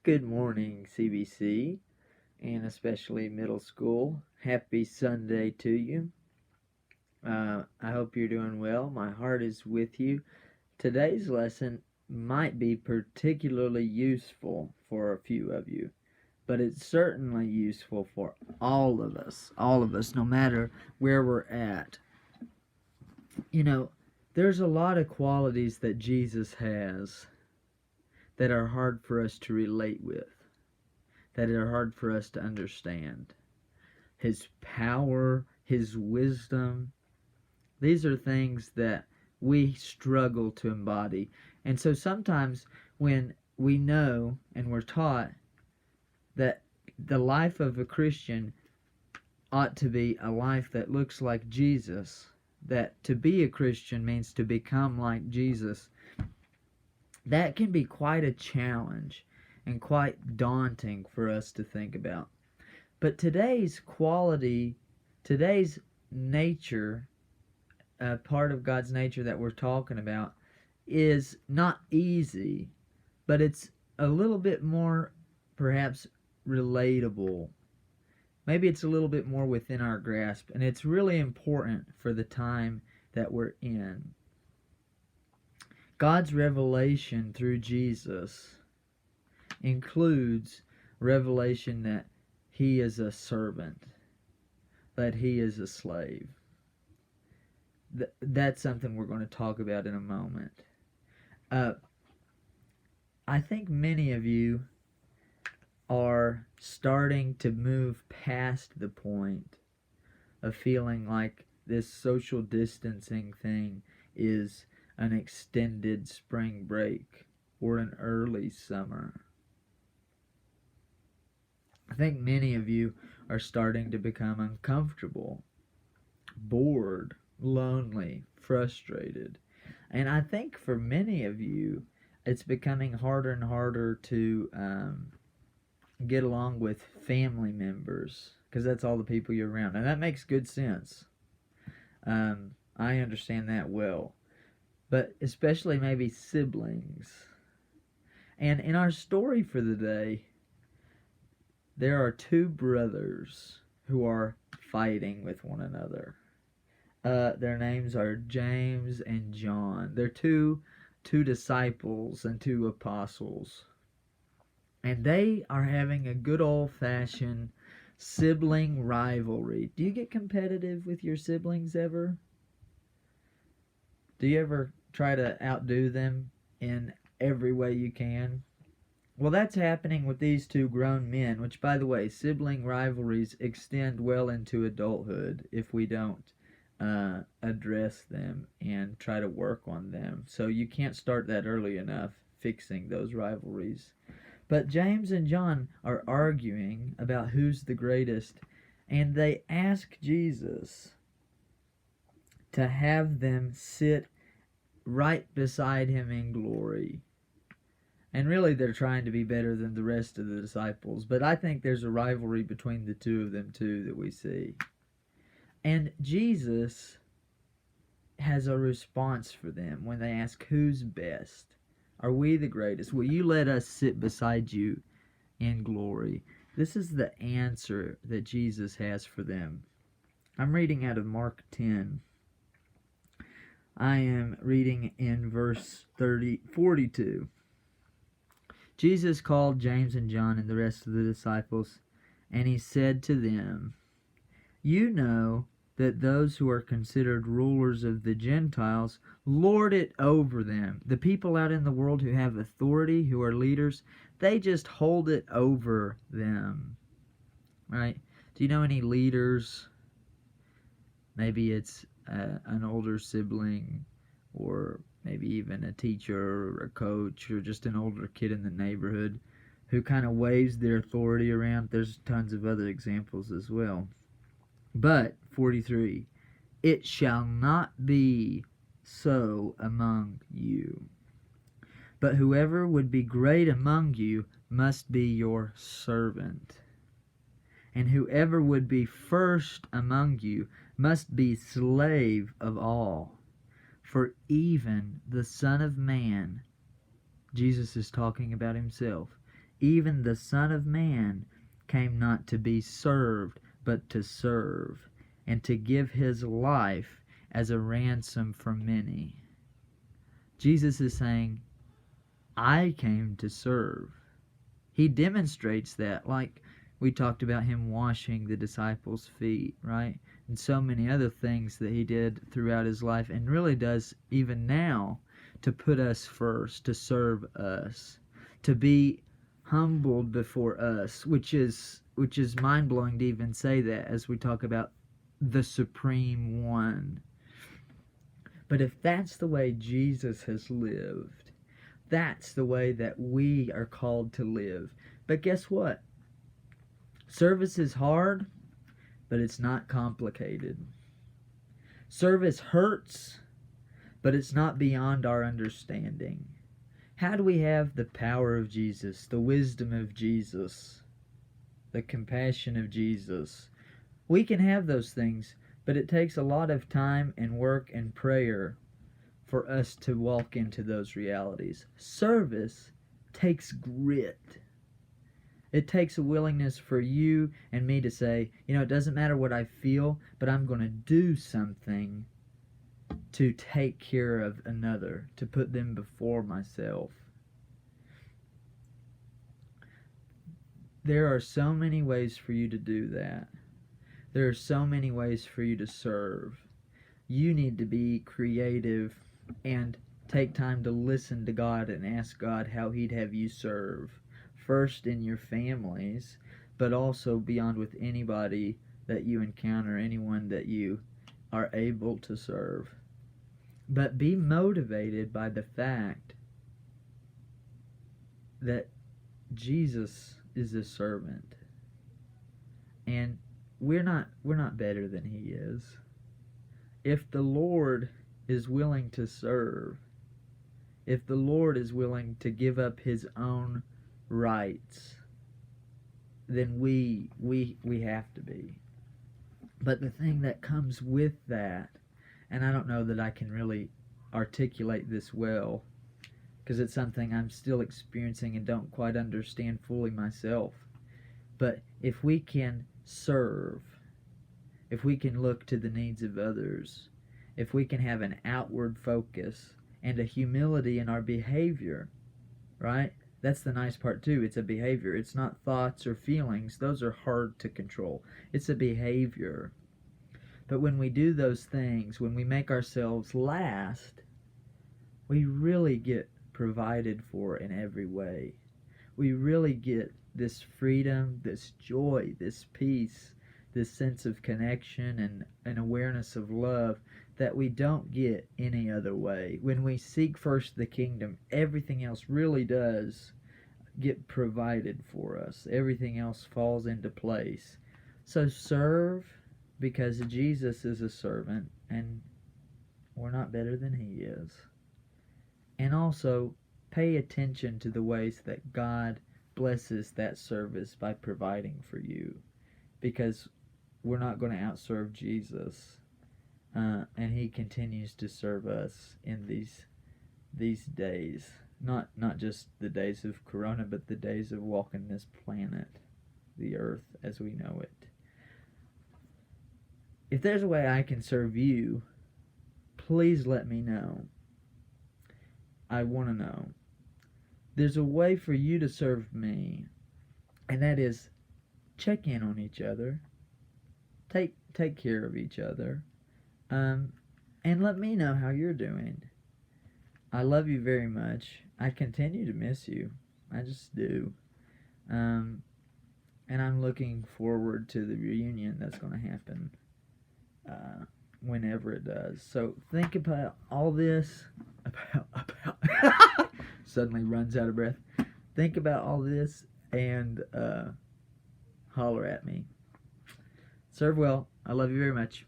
Good morning, CBC, and especially middle school. Happy Sunday to you. I hope you're doing well. My heart is with you. Today's lesson might be particularly useful for a few of you, but it's certainly useful for all of us, no matter where we're at. You know, there's a lot of qualities that Jesus has that are hard for us to relate with, that are hard for us to understand. His power, His wisdom. These are things that we struggle to embody. And so sometimes when we know and we're taught that the life of a Christian ought to be a life that looks like Jesus, that to be a Christian means to become like Jesus, that can be quite a challenge and quite daunting for us to think about. But today's nature, part of God's nature that we're talking about, is not easy, but it's a little bit more, perhaps, relatable. Maybe it's a little bit more within our grasp, and it's really important for the time that we're in. God's revelation through Jesus includes revelation that He is a servant, that He is a slave. That's something we're going to talk about in a moment. I think many of you are starting to move past the point of feeling like this social distancing thing is an extended spring break or an early summer. I think many of you are starting to become uncomfortable, bored, lonely, frustrated. And I think for many of you, it's becoming harder and harder to get along with family members because that's all the people you're around. And that makes good sense. I understand that well. But especially maybe siblings. And in our story for the day, there are two brothers who are fighting with one another. Their names are James and John. They're two disciples and two apostles. And they are having a good old-fashioned sibling rivalry. Do you get competitive with your siblings ever? Do you ever try to outdo them in every way you can? Well, that's happening with these two grown men, which, by the way, sibling rivalries extend well into adulthood if we don't address them and try to work on them. So you can't start that early enough, fixing those rivalries. But James and John are arguing about who's the greatest, and they ask Jesus to have them sit right beside him in glory. And really they're trying to be better than the rest of the disciples, but I think there's a rivalry between the two of them too that we see. And Jesus has a response for them when they ask, who's best? Are we the greatest? Will you let us sit beside you in glory? This is the answer that Jesus has for them. I'm reading out of Mark 10. I am reading in verse 42. Jesus called James and John and the rest of the disciples, and he said to them, you know that those who are considered rulers of the Gentiles lord it over them. The people out in the world who have authority, who are leaders, they just hold it over them. Right? Do you know any leaders? Maybe it's an older sibling, or maybe even a teacher or a coach or just an older kid in the neighborhood who kind of waves their authority around. There's tons of other examples as well. But 43, it shall not be so among you. But whoever would be great among you must be your servant. And whoever would be first among you must be slave of all. For even the Son of Man, Jesus is talking about himself, even the Son of Man came not to be served, but to serve, and to give his life as a ransom for many. Jesus is saying, I came to serve. He demonstrates that, like we talked about him washing the disciples' feet, right? And so many other things that he did throughout his life, and really does even now, to put us first, to serve us, to be humbled before us, which is mind-blowing to even say that as we talk about the Supreme One. But if that's the way Jesus has lived, that's the way that we are called to live. But guess what? Service is hard, but it's not complicated. Service hurts, but it's not beyond our understanding. How do we have the power of Jesus, the wisdom of Jesus, the compassion of Jesus? We can have those things, but it takes a lot of time and work and prayer for us to walk into those realities. Service takes grit. It takes a willingness for you and me to say, it doesn't matter what I feel, but I'm going to do something to take care of another, to put them before myself. There are so many ways for you to do that. There are so many ways for you to serve. You need to be creative and take time to listen to God and ask God how He'd have you serve. First in your families, but also beyond with anybody that you encounter, anyone that you are able to serve. But be motivated by the fact that Jesus is a servant. And we're not better than He is. If the Lord is willing to serve, if the Lord is willing to give up His own rights, then we have to be. But the thing that comes with that, and I don't know that I can really articulate this well, because it's something I'm still experiencing and don't quite understand fully myself, but if we can serve, if we can look to the needs of others, if we can have an outward focus and a humility in our behavior, right? That's the nice part too. It's a behavior. It's not thoughts or feelings. Those are hard to control. It's a behavior. But when we do those things, when we make ourselves last, we really get provided for in every way. We really get this freedom, this joy, this peace, this sense of connection and an awareness of love that we don't get any other way. When we seek first the kingdom, everything else really does get provided for us. Everything else falls into place. So serve, because Jesus is a servant and we're not better than He is. And also pay attention to the ways that God blesses that service by providing for you, because we're not going to outserve Jesus, and He continues to serve us in these days. Not just the days of Corona, but the days of walking this planet, the earth as we know it. If there's a way I can serve you, please let me know. I want to know. There's a way for you to serve me, and that is check in on each other. Take care of each other. And let me know how you're doing. I love you very much. I continue to miss you. I just do. And I'm looking forward to the reunion that's going to happen whenever it does. So think about all this. Suddenly runs out of breath. Think about all this and holler at me. Serve well. I love you very much.